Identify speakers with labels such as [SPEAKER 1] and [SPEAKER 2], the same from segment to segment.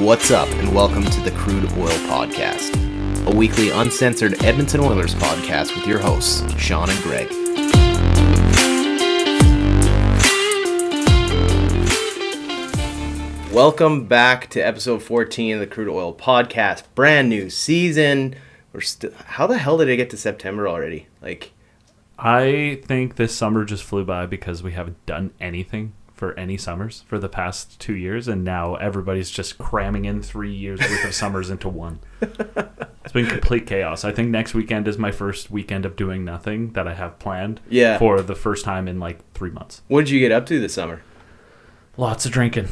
[SPEAKER 1] What's up, and welcome to the Crude Oil Podcast, a weekly uncensored Edmonton Oilers podcast with your hosts, Sean and Greg. Welcome back to episode 14 of the Crude Oil Podcast. Brand new season. How the hell did it get to September already?
[SPEAKER 2] I think this summer just flew by because we haven't done anything for any summers for the past 2 years, and now everybody's just cramming in 3 years worth of summers into one. It's been complete chaos. I think next weekend is my first weekend of doing nothing that I have planned for the first time in 3 months.
[SPEAKER 1] What did you get up to this summer?
[SPEAKER 2] Lots of drinking.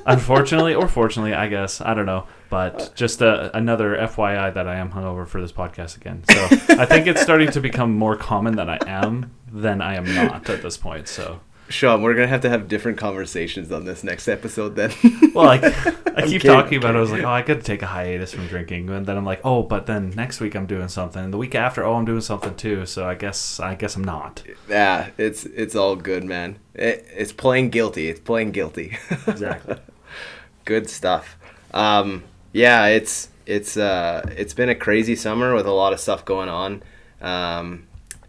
[SPEAKER 1] Unfortunately
[SPEAKER 2] or fortunately, I guess. I don't know. But just another FYI that I am hungover for this podcast again. So I think it's starting to become more common that I am than I am not at this point. So,
[SPEAKER 1] Sean, we're going to have different conversations on this next episode then.
[SPEAKER 2] Well, I keep talking about it. I was like, I could take a hiatus from drinking. And then I'm like, but then next week I'm doing something. And the week after, I'm doing something too. So I guess I'm not. Yeah,
[SPEAKER 1] it's all good, man. It's playing guilty.
[SPEAKER 2] Exactly.
[SPEAKER 1] Good stuff. Yeah, it's been a crazy summer with a lot of stuff going on.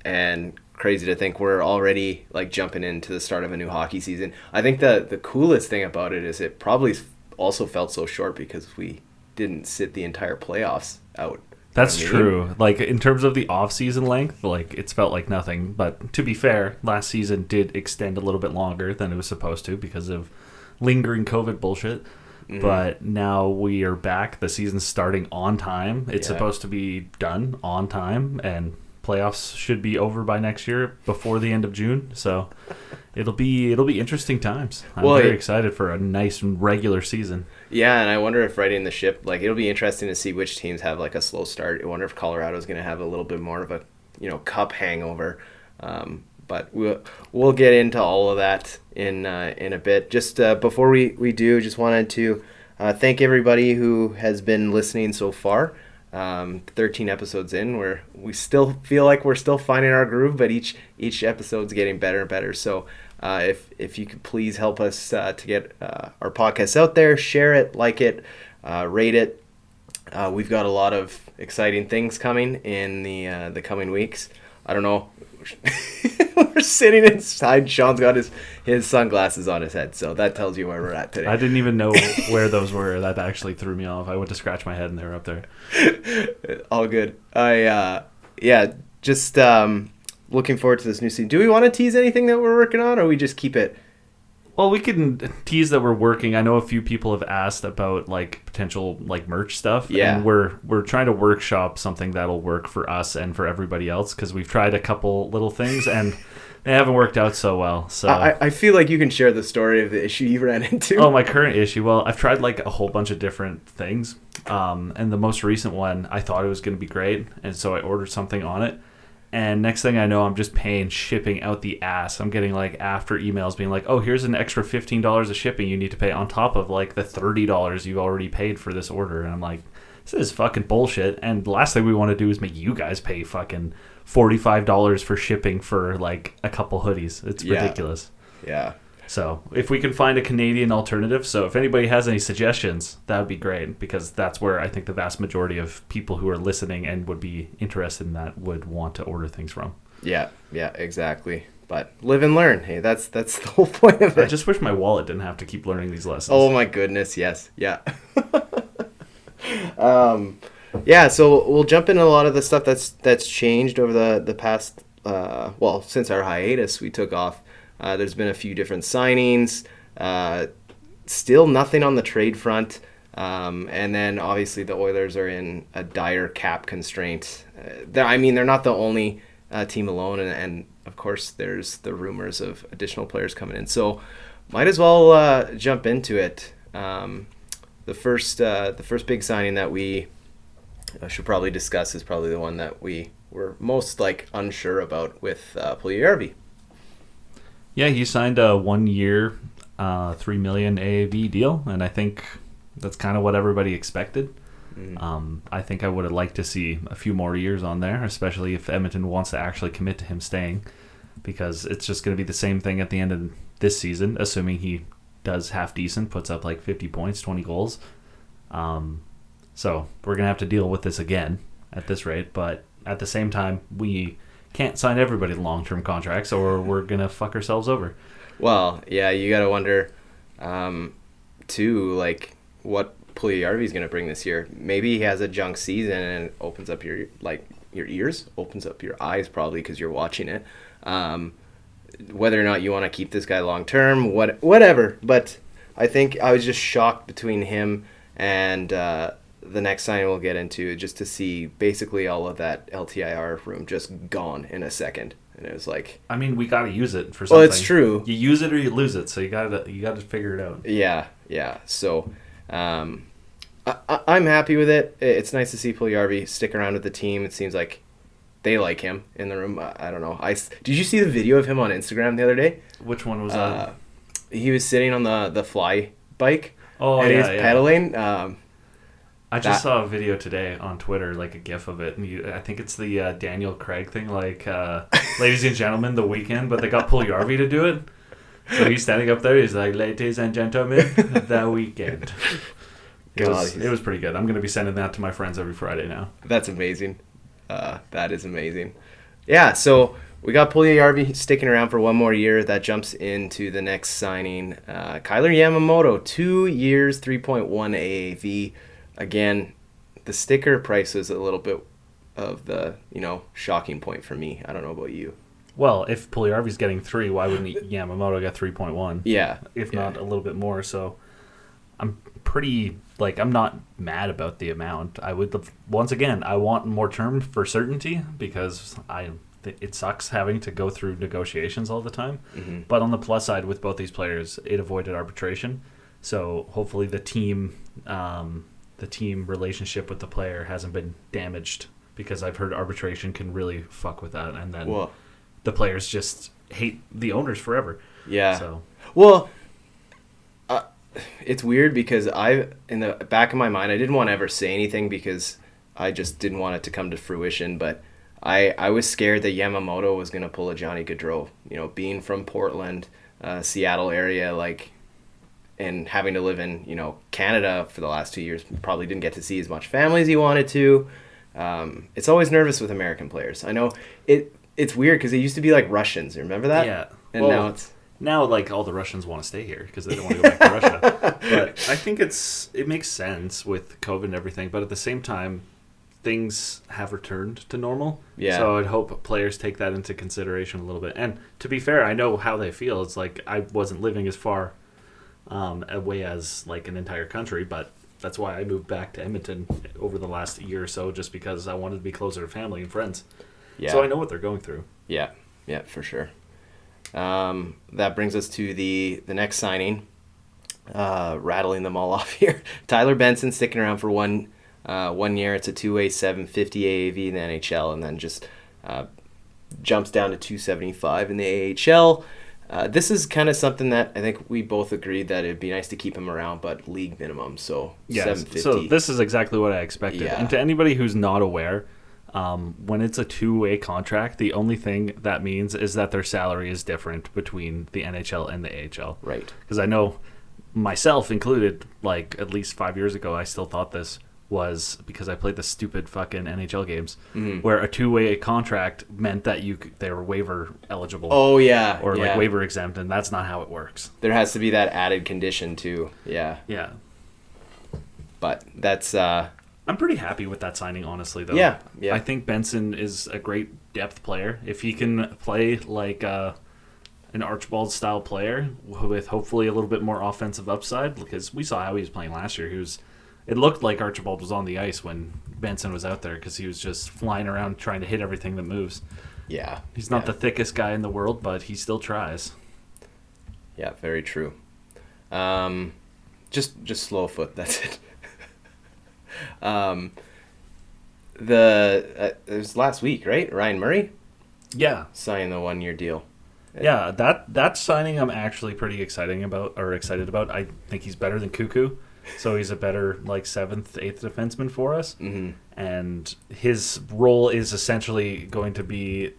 [SPEAKER 1] And crazy to think we're already jumping into the start of a new hockey season. I think the coolest thing about it is it probably also felt so short because we didn't sit the entire playoffs out.
[SPEAKER 2] That's true. In terms of the off-season length, it's felt like nothing. But to be fair, last season did extend a little bit longer than it was supposed to because of lingering COVID bullshit. Mm-hmm. But now we are back. The season's starting on time. It's supposed to be done on time, and playoffs should be over by next year before the end of June. So it'll be interesting times. I'm very excited for a nice regular season.
[SPEAKER 1] Yeah, and I wonder if righting the ship, it'll be interesting to see which teams have a slow start. I wonder if Colorado's going to have a little bit more of a cup hangover. But we'll get into all of that in a bit. Just before we do, just wanted to thank everybody who has been listening so far. 13 episodes in, where we still feel like we're still finding our groove, but each episode's getting better and better. So if you could please help us to get our podcast out there, share it, like it, rate it. We've got a lot of exciting things coming in the coming weeks. I don't know. We're sitting inside. Sean's got his sunglasses on his head, so that tells you where we're at today.
[SPEAKER 2] I didn't even know where those were. That actually threw me off. I went to scratch my head and they were up there.
[SPEAKER 1] All good. Just looking forward to this new season. Do we want to tease anything that we're working on, or we just keep it?
[SPEAKER 2] Well, we can tease that we're working. I know a few people have asked about potential merch stuff.
[SPEAKER 1] Yeah.
[SPEAKER 2] And we're trying to workshop something that'll work for us and for everybody else, because we've tried a couple little things and they haven't worked out so well. So
[SPEAKER 1] I feel like you can share the story of the issue you ran into.
[SPEAKER 2] Oh, my current issue. Well, I've tried a whole bunch of different things. And the most recent one, I thought it was going to be great. And so I ordered something on it. And next thing I know, I'm just paying shipping out the ass. I'm getting after emails being here's an extra $15 of shipping you need to pay on top of the $30 you've already paid for this order. And I'm like, this is fucking bullshit. And the last thing we want to do is make you guys pay fucking $45 for shipping for a couple hoodies. It's ridiculous.
[SPEAKER 1] Yeah.
[SPEAKER 2] So if we can find a Canadian alternative, so if anybody has any suggestions, that would be great, because that's where I think the vast majority of people who are listening and would be interested in that would want to order things from.
[SPEAKER 1] Yeah, exactly. But live and learn. Hey, that's the whole point of it.
[SPEAKER 2] I just wish my wallet didn't have to keep learning these lessons.
[SPEAKER 1] Oh my goodness, yes. Yeah. So we'll jump into a lot of the stuff that's changed over the past since our hiatus we took off. There's been a few different signings, still nothing on the trade front, and then obviously the Oilers are in a dire cap constraint. They're not the only team alone, and of course there's the rumors of additional players coming in. So might as well jump into it. The first big signing that we should probably discuss is probably the one that we were most unsure about with Puljujarvi.
[SPEAKER 2] Yeah, he signed a 1 year, $3 million AAV deal, and I think that's kind of what everybody expected. I think I would have liked to see a few more years on there, especially if Edmonton wants to actually commit to him staying, because it's just going to be the same thing at the end of this season, assuming he does half decent, puts up like 50 points, 20 goals. So we're going to have to deal with this again at this rate. But at the same time, we can't sign everybody to long-term contracts or we're going to fuck ourselves over.
[SPEAKER 1] Well, yeah, you got to wonder, too, like, what Puljujärvi's going to bring this year. Maybe he has a junk season and it opens up your ears, opens up your eyes probably because you're watching it. Whether or not you want to keep this guy long-term, whatever. But I think I was just shocked between him and the next sign we'll get into, just to see basically all of that LTIR room just gone in a second. And it was like,
[SPEAKER 2] I mean, we got to use it for something.
[SPEAKER 1] Well, it's true.
[SPEAKER 2] You use it or you lose it, so you got to figure it out.
[SPEAKER 1] Yeah. So I'm happy with it. It's nice to see Puljujärvi stick around with the team. It seems like they like him in the room. I don't know. Did you see the video of him on Instagram the other day?
[SPEAKER 2] Which one was that?
[SPEAKER 1] He was sitting on the fly bike.
[SPEAKER 2] Oh,
[SPEAKER 1] and
[SPEAKER 2] yeah,
[SPEAKER 1] he's pedaling.
[SPEAKER 2] I just saw a video today on Twitter, like a GIF of it, and I think it's the Daniel Craig thing, like, ladies and gentlemen, the weekend, but they got Puljujärvi to do it. So he's standing up there, he's like, ladies and gentlemen, the weekend. It was pretty good. I'm going to be sending that to my friends every Friday now.
[SPEAKER 1] That's amazing. That is amazing. Yeah, so we got Puljujärvi sticking around for one more year. That jumps into the next signing. Kyler Yamamoto, 2 years, 3.1 AAV. Again, the sticker price is a little bit of the, shocking point for me. I don't know about you.
[SPEAKER 2] Well, if Puljujärvi's getting 3, why wouldn't Yamamoto get 3.1?
[SPEAKER 1] Yeah.
[SPEAKER 2] If not a little bit more. So I'm pretty, I'm not mad about the amount. I would, once again, I want more term for certainty because it sucks having to go through negotiations all the time. Mm-hmm. But on the plus side with both these players, it avoided arbitration. So hopefully the team relationship with the player hasn't been damaged, because I've heard arbitration can really fuck with that, and then the players just hate the owners forever.
[SPEAKER 1] Yeah.
[SPEAKER 2] So
[SPEAKER 1] it's weird because in the back of my mind, I didn't want to ever say anything because I just didn't want it to come to fruition, but I was scared that Yamamoto was going to pull a Johnny Gaudreau, being from Portland, Seattle area, and having to live in, Canada for the last 2 years, probably didn't get to see as much family as he wanted to. It's always nervous with American players. I know it's weird because it used to be like Russians. Remember that?
[SPEAKER 2] Yeah.
[SPEAKER 1] And
[SPEAKER 2] now all the Russians want to stay here because they don't want to go back to Russia. But I think it makes sense with COVID and everything. But at the same time, things have returned to normal.
[SPEAKER 1] Yeah.
[SPEAKER 2] So I'd hope players take that into consideration a little bit. And to be fair, I know how they feel. It's like I wasn't living as far away as an entire country, but that's why I moved back to Edmonton over the last year or so, just because I wanted to be closer to family and friends. Yeah. So I know what they're going through.
[SPEAKER 1] Yeah, for sure. That brings us to the next signing, rattling them all off here. Tyler Benson sticking around for 1 year. It's a 2-way 750 AAV in the NHL, and then just jumps down to 275 in the AHL. This is kind of something that I think we both agreed that it'd be nice to keep him around, but league minimum, so
[SPEAKER 2] yes.
[SPEAKER 1] 750.
[SPEAKER 2] So this is exactly what I expected.
[SPEAKER 1] Yeah.
[SPEAKER 2] And to anybody who's not aware, when it's a 2-way contract, the only thing that means is that their salary is different between the NHL and the AHL.
[SPEAKER 1] Right.
[SPEAKER 2] Because I know, myself included, at least 5 years ago, I still thought this was because I played the stupid fucking NHL games, where a 2-way contract meant that they were waiver eligible.
[SPEAKER 1] Oh yeah,
[SPEAKER 2] or waiver exempt, and that's not how it works.
[SPEAKER 1] There has to be that added condition too. Yeah.
[SPEAKER 2] Yeah.
[SPEAKER 1] But that's.
[SPEAKER 2] I'm pretty happy with that signing, honestly. Though.
[SPEAKER 1] Yeah.
[SPEAKER 2] I think Benson is a great depth player. If he can play like an Archibald style player with hopefully a little bit more offensive upside, because we saw how he was playing last year. It looked like Archibald was on the ice when Benson was out there because he was just flying around trying to hit everything that moves.
[SPEAKER 1] Yeah.
[SPEAKER 2] He's not the thickest guy in the world, but he still tries.
[SPEAKER 1] Yeah, very true. Just slow foot, that's it. It was last week, right? Ryan Murray?
[SPEAKER 2] Yeah.
[SPEAKER 1] Signing the 1-year deal.
[SPEAKER 2] Yeah, that signing I'm actually pretty excited about. I think he's better than Cuckoo. So he's a better 7th, 8th defenseman for us. Mm-hmm. And his role is essentially going to be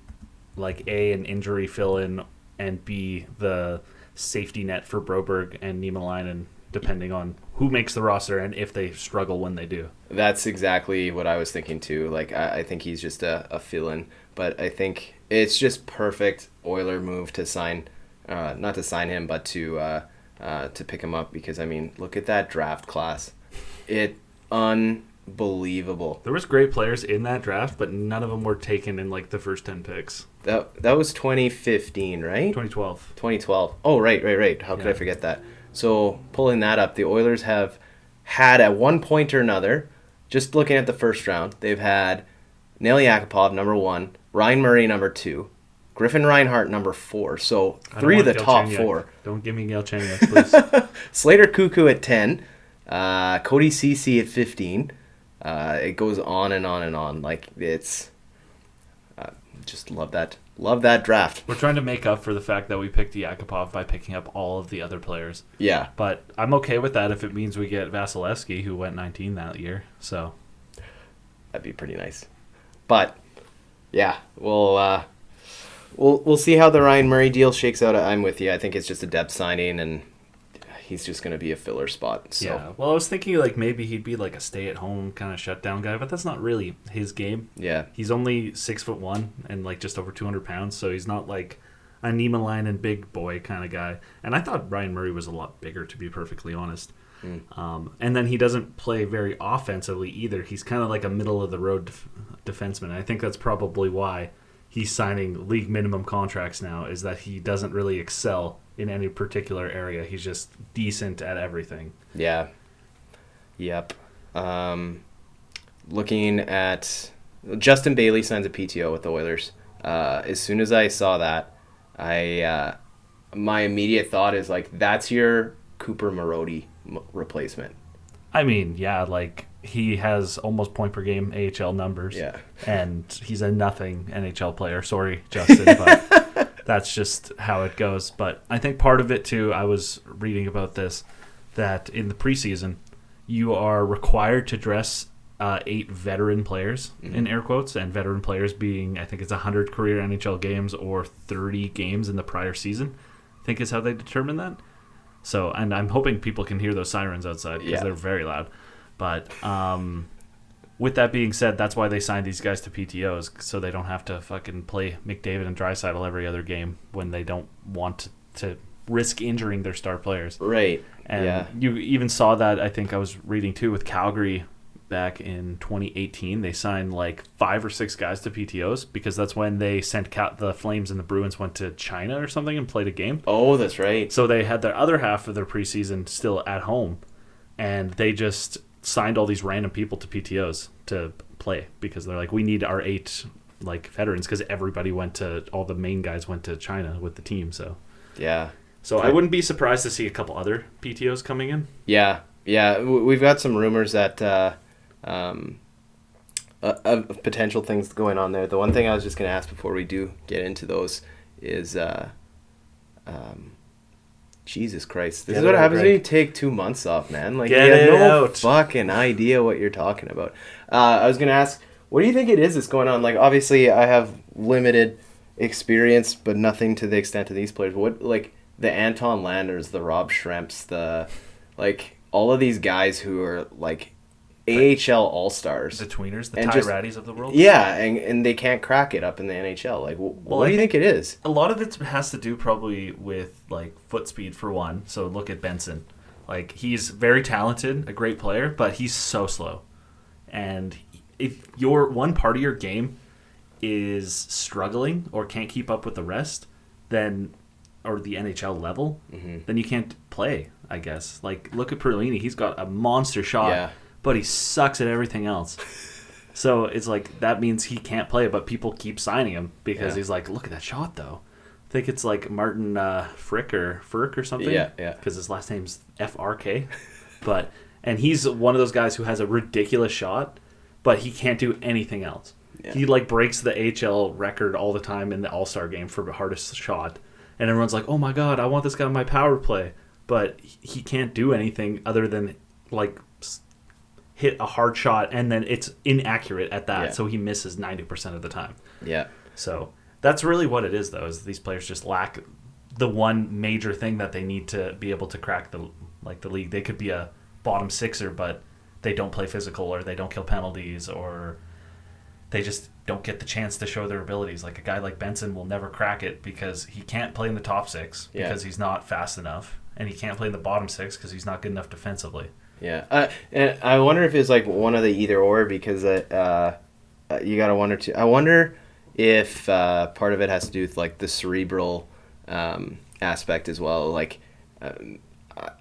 [SPEAKER 2] A, an injury fill-in, and B, the safety net for Broberg and Niemelainen, depending on who makes the roster and if they struggle when they do.
[SPEAKER 1] That's exactly what I was thinking too. Like, I think he's just a fill-in, but I think it's just perfect Oiler move to sign, not to sign him, but to pick him up, because I mean, look at that draft class. Unbelievable.
[SPEAKER 2] There was great players in that draft, but none of them were taken in like the first 10 picks.
[SPEAKER 1] That was 2015, right?
[SPEAKER 2] 2012.
[SPEAKER 1] 2012. Oh, right. How could I forget that? So, pulling that up, the Oilers have had at one point or another, just looking at the first round, they've had Nail Yakupov, number 1, Ryan Murray, number 2, Griffin Reinhart, number 4. So, 3 of the top 4.
[SPEAKER 2] Don't give me Galchenyuk, please.
[SPEAKER 1] Slater Cuckoo at 10, Cody Ceci at 15. It goes on and on and on. Like, it's... just love that. Love that draft.
[SPEAKER 2] We're trying to make up for the fact that we picked Yakupov by picking up all of the other players.
[SPEAKER 1] Yeah.
[SPEAKER 2] But I'm okay with that if it means we get Vasilevsky, who went 19 that year. So
[SPEAKER 1] that'd be pretty nice. But yeah, we'll see how the Ryan Murray deal shakes out. I'm with you. I think it's just a depth signing, and he's just going to be a filler spot. So.
[SPEAKER 2] Yeah. Well, I was thinking like maybe he'd be like a stay-at-home kind of shutdown guy, but that's not really his game.
[SPEAKER 1] Yeah.
[SPEAKER 2] He's only 6'1" and like just over 200 pounds, so he's not like a Niemelainen big boy kind of guy. And I thought Ryan Murray was a lot bigger, to be perfectly honest. And then he doesn't play very offensively either. He's kind of like a middle-of-the-road defenseman. I think that's probably why he's signing league minimum contracts now, is that he doesn't really excel in any particular area. He's just decent at everything.
[SPEAKER 1] Yeah. Yep. Looking at... Justin Bailey signs a PTO with the Oilers. As soon as I saw that, my immediate thought is, like, that's your Cooper Marody replacement.
[SPEAKER 2] I mean, yeah, like, he has almost point per game AHL numbers.
[SPEAKER 1] Yeah.
[SPEAKER 2] And he's a nothing NHL player. Sorry, Justin, but... That's just how it goes. But I think part of it, too, I was reading about this, that in the preseason, you are required to dress 8 veteran players, in air quotes, and veteran players being, I think it's 100 career NHL games or 30 games in the prior season, I think is how they determine that. So, and I'm hoping people can hear those sirens outside because they're very loud. But with that being said, that's why they signed these guys to PTOs, so they don't have to fucking play McDavid and Draisaitl every other game when they don't want to risk injuring their star players.
[SPEAKER 1] Right.
[SPEAKER 2] And you even saw that, I think I was reading too, with Calgary back in 2018. They signed like 5 or 6 guys to PTOs because that's when they sent the Flames and the Bruins went to China or something and played a game.
[SPEAKER 1] Oh, that's right.
[SPEAKER 2] So they had their other half of their preseason still at home, and they just signed all these random people to PTOs to play because they're like, we need our 8 like veterans, because all the main guys went to China with the team. So
[SPEAKER 1] yeah.
[SPEAKER 2] So I wouldn't be surprised to see a couple other PTOs coming in.
[SPEAKER 1] Yeah. We've got some rumors that of potential things going on there. The one thing I was just going to ask before we do get into those is Jesus Christ. This is what happens when you take 2 months off, man. Like, you have no fucking idea what you're talking about. I was going to ask, what do you think it is that's going on? Like, obviously, I have limited experience, but nothing to the extent of these players. What, like, the Anton Landers, the Rob Schrempts, all of these guys who are, like, AHL All-Stars.
[SPEAKER 2] The tweeners, the Ty Ratties of the world.
[SPEAKER 1] Yeah, and they can't crack it up in the NHL. Like, what do you think it is?
[SPEAKER 2] A lot of it has to do probably with, like, foot speed for one. So look at Benson. Like, he's very talented, a great player, but he's so slow. And if one part of your game is struggling or can't keep up with the rest, then, or the NHL level, then you can't play, I guess. Like, look at Perlini. He's got a monster shot, but he sucks at everything else. So it's like, that means he can't play, but people keep signing him because he's like, look at that shot, though. I think it's like Martin Frick or something.
[SPEAKER 1] Yeah.
[SPEAKER 2] Because his last name's Frk. And he's one of those guys who has a ridiculous shot, but he can't do anything else. Yeah. He, like, breaks the AHL record all the time in the All-Star game for the hardest shot. And everyone's like, oh my God, I want this guy on my power play. But he can't do anything other than, like, hit a hard shot, and then it's inaccurate at that, so he misses 90% of the time.
[SPEAKER 1] Yeah.
[SPEAKER 2] So that's really what it is, though, is these players just lack the one major thing that they need to be able to crack the league. They could be a bottom sixer, but they don't play physical, or they don't kill penalties, or they just don't get the chance to show their abilities. Like a guy like Benson will never crack it because he can't play in the top six because he's not fast enough, and he can't play in the bottom six because he's not good enough defensively.
[SPEAKER 1] Yeah, and I wonder if it's like one of the either or, because you got to wonder too. I wonder if part of it has to do with like the cerebral aspect as well. Like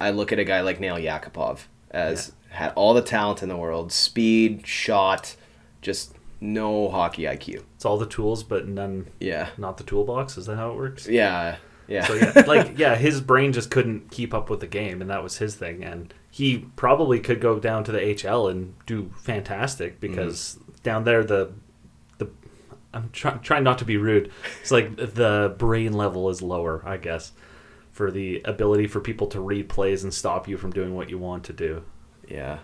[SPEAKER 1] I look at a guy like Nail Yakupov as had all the talent in the world, speed, shot, just no hockey IQ.
[SPEAKER 2] It's all the tools, but none.
[SPEAKER 1] Yeah.
[SPEAKER 2] Not the toolbox. Is that how it works?
[SPEAKER 1] Yeah. Yeah.
[SPEAKER 2] So his brain just couldn't keep up with the game, and that was his thing. And he probably could go down to the HL and do fantastic because down there I'm trying not to be rude. It's like the brain level is lower, I guess, for the ability for people to read plays and stop you from doing what you want to do.
[SPEAKER 1] Yeah.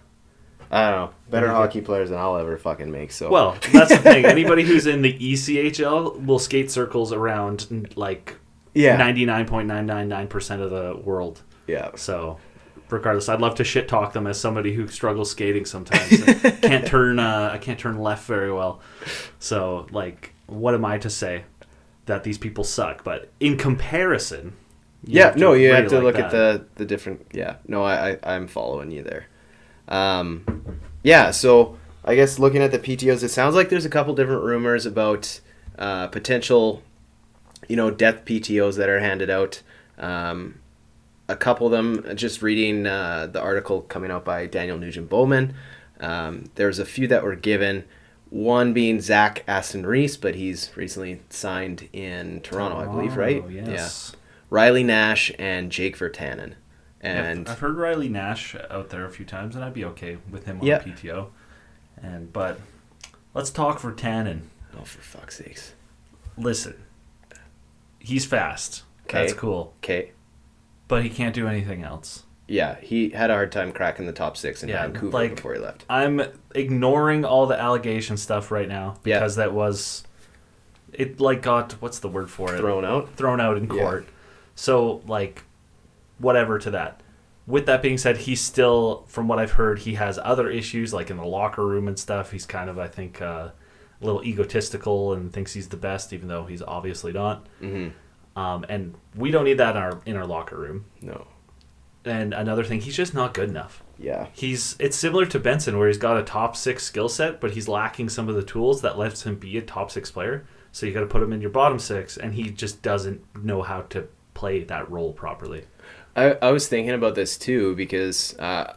[SPEAKER 1] I don't know. Better hockey players than I'll ever fucking make. So.
[SPEAKER 2] Well, that's the thing. Anybody who's in the ECHL will skate circles around like 99.999% of the world.
[SPEAKER 1] Yeah.
[SPEAKER 2] So, regardless, I'd love to shit talk them as somebody who struggles skating sometimes. I can't turn left very well. So, like, what am I to say that these people suck? But in comparison, you have to
[SPEAKER 1] look at the different. Yeah. No, I'm following you there. So I guess looking at the PTOs, it sounds like there's a couple different rumors about potential, depth PTOs that are handed out. A couple of them, just reading the article coming out by Daniel Nugent-Bowman, there's a few that were given, one being Zach Aston-Reese, but he's recently signed in Toronto, I believe, right?
[SPEAKER 2] Yes.
[SPEAKER 1] Yeah. Riley Nash and Jake Virtanen. And
[SPEAKER 2] I've heard Riley Nash out there a few times, and I'd be okay with him on PTO. But let's talk for Tannen.
[SPEAKER 1] Oh, for fuck's sakes!
[SPEAKER 2] Listen, he's fast. That's cool.
[SPEAKER 1] Okay,
[SPEAKER 2] but he can't do anything else.
[SPEAKER 1] Yeah, he had a hard time cracking the top six in Vancouver before he left.
[SPEAKER 2] I'm ignoring all the allegation stuff right now because that was got what's the word for it?
[SPEAKER 1] Thrown out
[SPEAKER 2] in court. Yeah. So whatever to that. With that being said, he's still, from what I've heard, he has other issues like in the locker room and stuff. He's kind of, I think, a little egotistical and thinks he's the best, even though he's obviously not. Mm-hmm. And we don't need that in our locker room.
[SPEAKER 1] No.
[SPEAKER 2] And another thing, he's just not good enough.
[SPEAKER 1] Yeah.
[SPEAKER 2] It's similar to Benson, where he's got a top six skill set, but he's lacking some of the tools that lets him be a top six player. So you got to put him in your bottom six, and he just doesn't know how to play that role properly.
[SPEAKER 1] I was thinking about this too, because I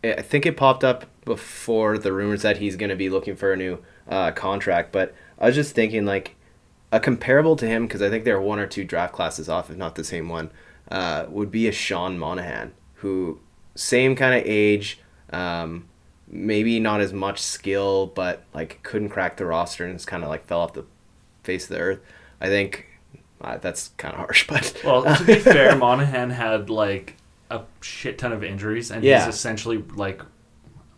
[SPEAKER 1] think it popped up before the rumors that he's going to be looking for a new contract, but I was just thinking like a comparable to him, because I think they're one or two draft classes off, if not the same one, would be a Sean Monahan, who same kind of age, maybe not as much skill, but like couldn't crack the roster and just kind of like fell off the face of the earth. I think that's kind of harsh, but
[SPEAKER 2] well, to be fair, Monahan had like a shit ton of injuries, and he's essentially like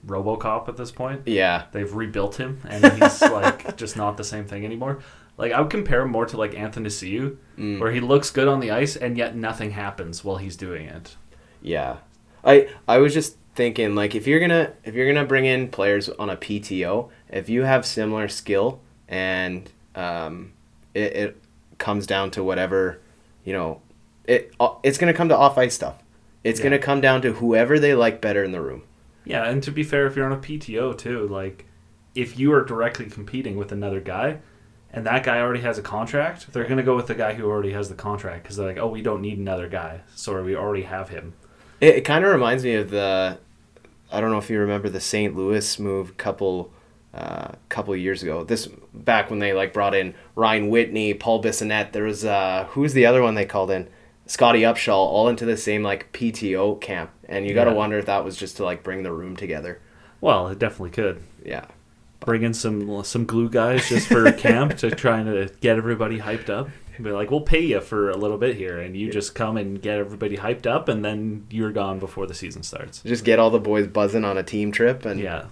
[SPEAKER 2] RoboCop at this point.
[SPEAKER 1] Yeah,
[SPEAKER 2] they've rebuilt him, and he's like just not the same thing anymore. Like I would compare him more to like Anthony Siu, where he looks good on the ice, and yet nothing happens while he's doing it.
[SPEAKER 1] Yeah, I was just thinking like if you're gonna bring in players on a PTO, if you have similar skill and it comes down to whatever, it's going to come to off-ice stuff. It's going to come down to whoever they like better in the room.
[SPEAKER 2] Yeah, and to be fair, if you're on a PTO too, like if you are directly competing with another guy and that guy already has a contract, they're going to go with the guy who already has the contract because they're like, oh, we don't need another guy. Sorry, we already have him.
[SPEAKER 1] It kind of reminds me of I don't know if you remember the St. Louis move couple of years ago. This back when they brought in Ryan Whitney, Paul Bissonnette. There was who's the other one they called in? Scotty Upshaw, all into the same PTO camp. And you got to wonder if that was just to bring the room together.
[SPEAKER 2] Well, it definitely could.
[SPEAKER 1] Yeah.
[SPEAKER 2] Bring in some glue guys just for camp to try to get everybody hyped up. Be like, we'll pay you for a little bit here, and you just come and get everybody hyped up, and then you're gone before the season starts.
[SPEAKER 1] Just get all the boys buzzing on a team trip, and
[SPEAKER 2] yeah.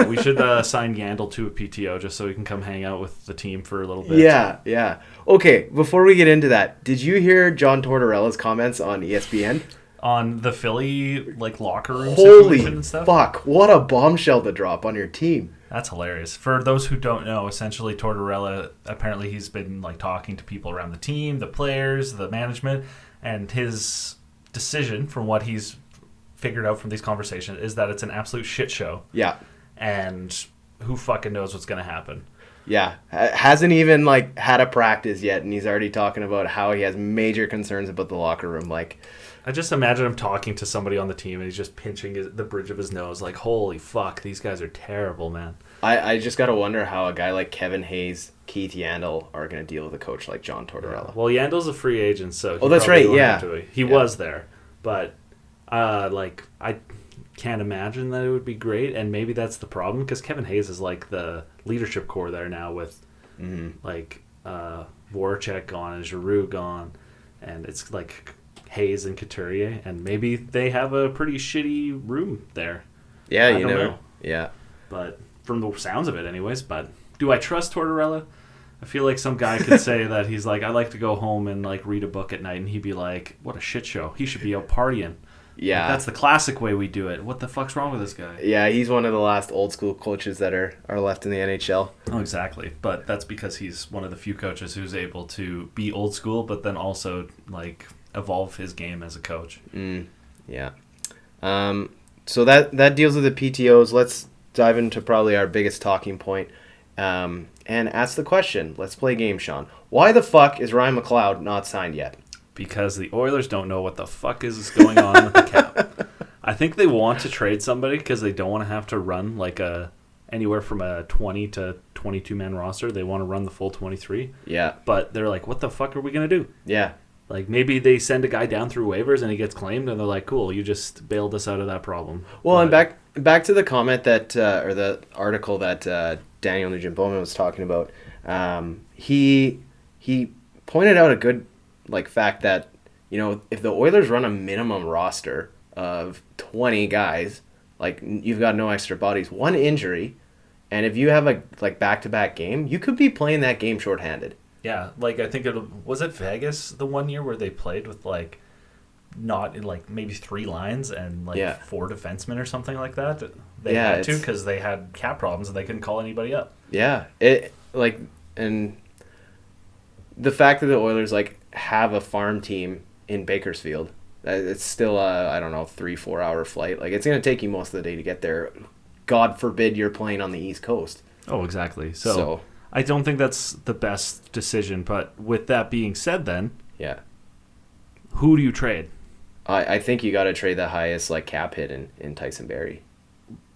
[SPEAKER 2] We should sign Yandel to a PTO just so he can come hang out with the team for a little bit.
[SPEAKER 1] Yeah. Okay, before we get into that, did you hear John Tortorella's comments on ESPN?
[SPEAKER 2] On the Philly locker room
[SPEAKER 1] Holy
[SPEAKER 2] situation and stuff?
[SPEAKER 1] Fuck, what a bombshell to drop on your team.
[SPEAKER 2] That's hilarious. For those who don't know, essentially Tortorella, apparently he's been talking to people around the team, the players, the management, and his decision from what he's figured out from these conversations is that it's an absolute shit show.
[SPEAKER 1] Yeah.
[SPEAKER 2] And who fucking knows what's going to happen.
[SPEAKER 1] Yeah. Hasn't even had a practice yet, and he's already talking about how he has major concerns about the locker room.
[SPEAKER 2] I just imagine him talking to somebody on the team, and he's just pinching the bridge of his nose, holy fuck, these guys are terrible, man.
[SPEAKER 1] I just got to wonder how a guy like Kevin Hayes, Keith Yandel are going to deal with a coach like John Tortorella.
[SPEAKER 2] Yeah. Well, Yandel's a free agent, so
[SPEAKER 1] that's right, yeah.
[SPEAKER 2] He was there, but I can't imagine that it would be great, and maybe that's the problem, because Kevin Hayes is the leadership core there now with Voracek gone and Giroux gone, and it's Hayes and Couturier, and maybe they have a pretty shitty room there.
[SPEAKER 1] Yeah,
[SPEAKER 2] I don't
[SPEAKER 1] know.
[SPEAKER 2] know.
[SPEAKER 1] Yeah.
[SPEAKER 2] But from the sounds of it anyways, but do I trust Tortorella? I feel like some guy could say that he's I like to go home and read a book at night, and he'd be like, what a shit show. He should be out partying.
[SPEAKER 1] Yeah.
[SPEAKER 2] That's the classic way we do it. What the fuck's wrong with this guy?
[SPEAKER 1] Yeah, he's one of the last old school coaches that are left in the NHL.
[SPEAKER 2] Oh, exactly. But that's because he's one of the few coaches who's able to be old school, but then also evolve his game as a coach.
[SPEAKER 1] Yeah. So that deals with the PTOs. Let's dive into probably our biggest talking point, and ask the question. Let's play a game, Sean. Why the fuck is Ryan McLeod not signed yet?
[SPEAKER 2] Because the Oilers don't know what the fuck is going on with the cap. I think they want to trade somebody because they don't want to have to run anywhere from a 20 to 22 man roster. They want to run the full 23.
[SPEAKER 1] Yeah.
[SPEAKER 2] But they're what the fuck are we going to do?
[SPEAKER 1] Yeah.
[SPEAKER 2] Maybe they send a guy down through waivers and he gets claimed, and they're like, cool, you just bailed us out of that problem.
[SPEAKER 1] Well, and back to the comment that, or the article that Daniel Nugent-Bowman was talking about, he pointed out a good fact that, if the Oilers run a minimum roster of 20 guys, you've got no extra bodies, one injury, and if you have a back-to-back game, you could be playing that game shorthanded.
[SPEAKER 2] Yeah, I think was it Vegas the one year where they played with not maybe 3 lines and 4 defensemen or something like that. They had to because they had cap problems and they couldn't call anybody up. Yeah,
[SPEAKER 1] and the fact that the Oilers have a farm team in Bakersfield, it's still a 3-4 hour flight. It's gonna take you most of the day to get there. God forbid you're playing on the East Coast.
[SPEAKER 2] Oh, exactly. So I don't think that's the best decision, but with that being said then,
[SPEAKER 1] yeah,
[SPEAKER 2] who do you trade?
[SPEAKER 1] I think you got to trade the highest cap hit in Tyson Barrie.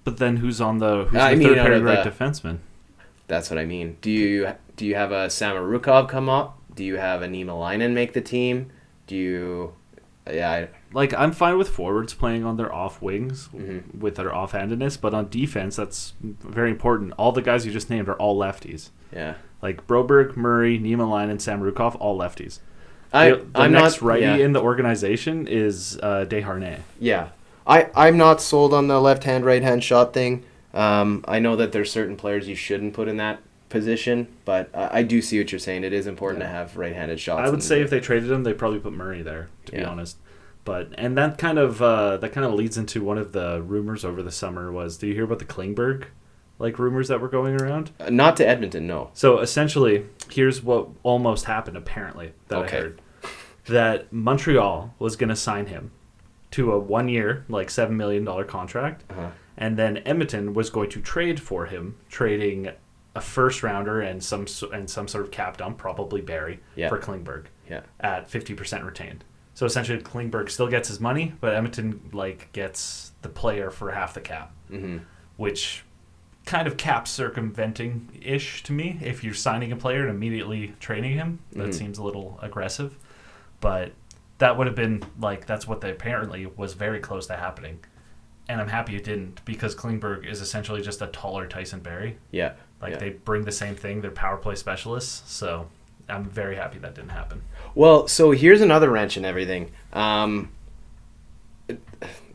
[SPEAKER 2] But then who's the third pairing right defenseman? That's
[SPEAKER 1] what I mean. Do you have a Samorukov come up? Do you have a Niemelainen make the team? Do you... Yeah,
[SPEAKER 2] I'm fine with forwards playing on their off wings with their offhandedness, but on defense, that's very important. All the guys you just named are all lefties.
[SPEAKER 1] Yeah.
[SPEAKER 2] Broberg, Murray, Niemelainen, Samorukov, all lefties. The next righty in the organization is Desharnais.
[SPEAKER 1] Yeah. I'm not sold on the left-hand, right-hand shot thing. I know that there's certain players you shouldn't put in that position, but I do see what you're saying. It is important to have right-handed shots.
[SPEAKER 2] I would say if they traded him, they'd probably put Murray there, to be honest. And that kind of leads into one of the rumors over the summer was, do you hear about the Klingberg rumors that were going around?
[SPEAKER 1] Not to Edmonton, no.
[SPEAKER 2] So essentially, here's what almost happened apparently that I heard. That Montreal was going to sign him to a 1-year, $7 million contract, and then Edmonton was going to trade for him, trading a first rounder and some sort of cap dump, probably Barrie, for Klingberg at 50% retained. So essentially, Klingberg still gets his money, but Edmonton gets the player for half the cap, which kind of cap circumventing-ish to me. If you're signing a player and immediately trading him, that seems a little aggressive. But that would have been that's what apparently was very close to happening, and I'm happy it didn't, because Klingberg is essentially just a taller Tyson Barrie.
[SPEAKER 1] Yeah.
[SPEAKER 2] They bring the same thing. They're power play specialists, so I'm very happy that didn't happen.
[SPEAKER 1] Well, so here's another wrench in everything.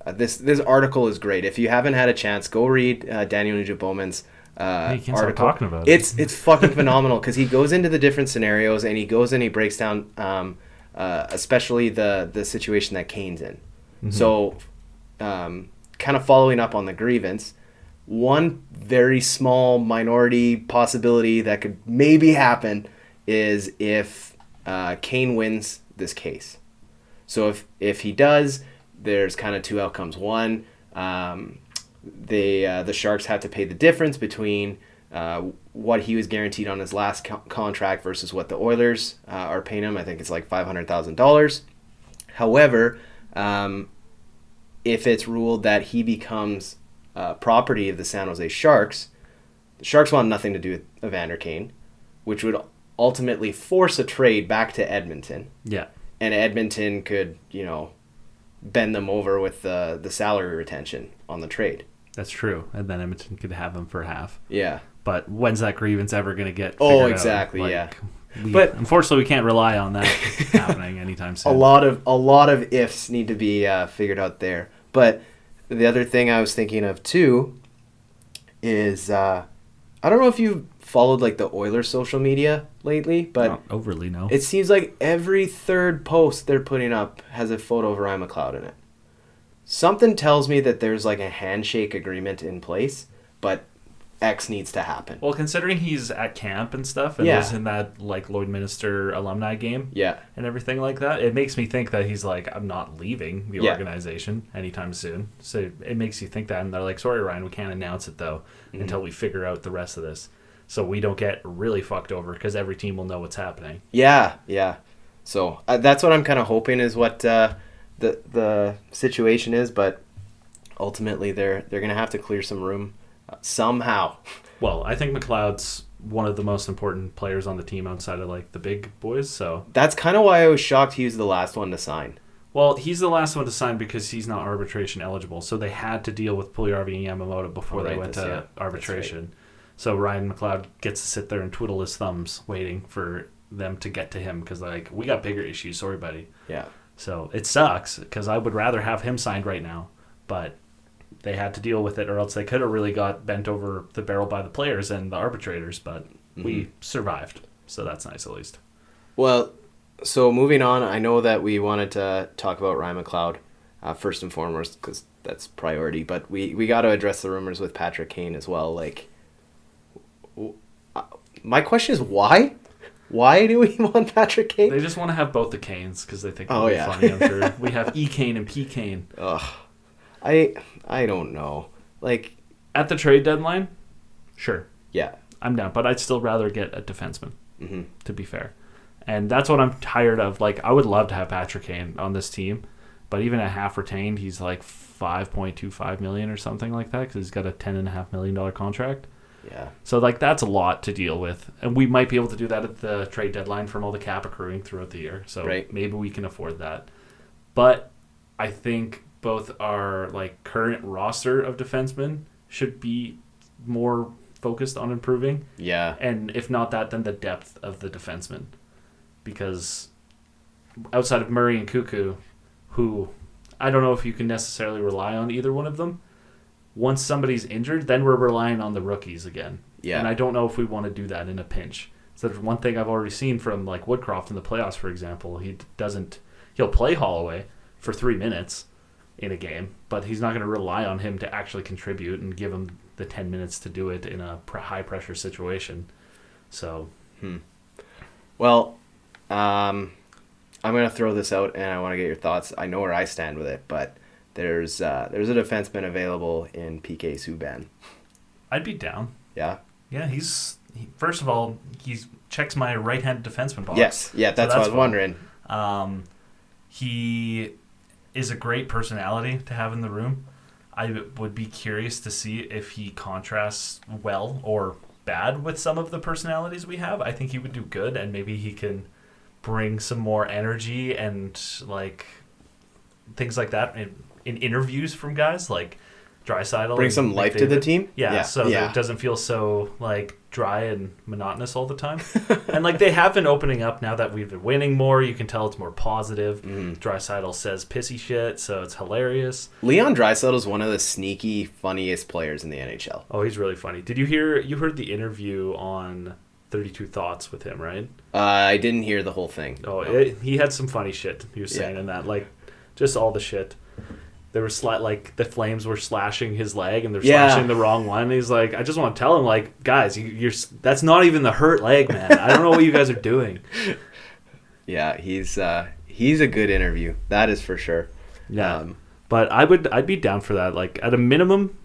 [SPEAKER 1] This article is great. If you haven't had a chance, go read Daniel Nugent-Bowman's
[SPEAKER 2] You can't
[SPEAKER 1] article.
[SPEAKER 2] stop talking about it.
[SPEAKER 1] It's fucking phenomenal because he goes into the different scenarios and he goes and he breaks down, especially the situation that Kane's in.
[SPEAKER 2] Mm-hmm.
[SPEAKER 1] So, kind of following up on the grievance, one very small minority possibility that could maybe happen is if Kane wins this case. So if he does, there's kind of two outcomes. One, the Sharks have to pay the difference between what he was guaranteed on his last contract versus what the Oilers are paying him. I think it's like $500,000. However, if it's ruled that he becomes property of the San Jose Sharks, the Sharks want nothing to do with Evander Kane, which would ultimately force a trade back to Edmonton.
[SPEAKER 2] Yeah.
[SPEAKER 1] And Edmonton could, bend them over with the salary retention on the trade.
[SPEAKER 2] That's true. And then Edmonton could have him for half.
[SPEAKER 1] Yeah.
[SPEAKER 2] But when's that grievance ever going to get figured out?
[SPEAKER 1] Exactly, yeah.
[SPEAKER 2] But unfortunately, we can't rely on that happening anytime soon.
[SPEAKER 1] A lot of ifs need to be figured out there. But the other thing I was thinking of too is I don't know if you've followed like the Oilers social media lately, but
[SPEAKER 2] Not overly, no.
[SPEAKER 1] it seems like every third post they're putting up has a photo of Ryan McLeod in it. Something tells me that there's like a handshake agreement in place, but X needs to happen.
[SPEAKER 2] Well, considering he's at camp and stuff, and was in that like Lloydminster alumni game, and everything like that, it makes me think that he's like, I'm not leaving the organization anytime soon. So it makes you think that, and they're like, sorry, Ryan, we can't announce it though until we figure out the rest of this, so we don't get really fucked over because every team will know what's happening. Yeah.
[SPEAKER 1] So that's what I'm kind of hoping is what the situation is, but ultimately they're gonna have to clear some room. Somehow.
[SPEAKER 2] Well, I think McLeod's one of the most important players on the team outside of like the big boys, so
[SPEAKER 1] that's kind of why I was shocked he was the last one to sign.
[SPEAKER 2] Well, he's the last one to sign because he's not arbitration eligible, so they had to deal with Puljujarvi and Yamamoto before they went to arbitration. Right. So Ryan McLeod gets to sit there and twiddle his thumbs waiting for them to get to him because like, we got bigger issues, sorry buddy.
[SPEAKER 1] Yeah.
[SPEAKER 2] So it sucks because I would rather have him signed right now, but they had to deal with it, or else they could have really got bent over the barrel by the players and the arbitrators, but we survived, so that's nice at least.
[SPEAKER 1] Well, so moving on, I know that we wanted to talk about Ryan McLeod first and foremost because that's priority, but we got to address the rumors with Patrick Kane as well. Like, my question is why? Why do we want Patrick Kane?
[SPEAKER 2] They just want to have both the Canes because they think it'll be funny, I'm sure. We have E. Kane and P. Kane.
[SPEAKER 1] Ugh. I don't know. Like,
[SPEAKER 2] at the trade deadline, sure.
[SPEAKER 1] Yeah.
[SPEAKER 2] I'm down, but I'd still rather get a defenseman, to be fair. And that's what I'm tired of. Like, I would love to have Patrick Kane on this team, but even at half retained, he's like $5.25 million or something like that because he's got a $10.5 million contract.
[SPEAKER 1] Yeah.
[SPEAKER 2] So, like, that's a lot to deal with. And we might be able to do that at the trade deadline from all the cap accruing throughout the year. So maybe we can afford that. But I think both our like current roster of defensemen should be more focused on improving.
[SPEAKER 1] Yeah.
[SPEAKER 2] And if not that, then the depth of the defensemen. Because outside of Murray and Cuckoo, who I don't know if you can necessarily rely on either one of them, once somebody's injured, then we're relying on the rookies again.
[SPEAKER 1] Yeah.
[SPEAKER 2] And I don't know if we want to do that in a pinch. So that's one thing I've already seen from like Woodcroft in the playoffs, for example. He'll play Holloway for 3 minutes in a game, but he's not going to rely on him to actually contribute and give him the 10 minutes to do it in a high pressure situation. So,
[SPEAKER 1] Well, I'm going to throw this out and I want to get your thoughts. I know where I stand with it, but there's a defenseman available in PK Subban.
[SPEAKER 2] I'd be down.
[SPEAKER 1] Yeah.
[SPEAKER 2] Yeah, first of all, he checks my right-handed defenseman box.
[SPEAKER 1] Yes. Yeah, that's what I was wondering.
[SPEAKER 2] He is a great personality to have in the room. I would be curious to see if he contrasts well or bad with some of the personalities we have. I think he would do good, and maybe he can bring some more energy and like things like that in interviews from guys. Like Draisaitl.
[SPEAKER 1] Bring some life to the team?
[SPEAKER 2] Yeah, so that it doesn't feel so, like, dry and monotonous all the time. And, like, they have been opening up now that we've been winning more. You can tell it's more positive. Draisaitl says pissy shit, so it's hilarious.
[SPEAKER 1] Leon Draisaitl is one of the sneaky, funniest players in the NHL.
[SPEAKER 2] Oh, he's really funny. Did you heard the interview on 32 Thoughts with him, right?
[SPEAKER 1] I didn't hear the whole thing.
[SPEAKER 2] Oh, he had some funny shit he was saying in that. Like, just all the shit. There was like the Flames were slashing his leg and they're slashing the wrong one. And he's like, I just want to tell him, like, guys, you're that's not even the hurt leg, man. I don't know what you guys are doing.
[SPEAKER 1] Yeah, he's a good interview. That is for sure.
[SPEAKER 2] Yeah, but I'd be down for that. Like, at a minimum,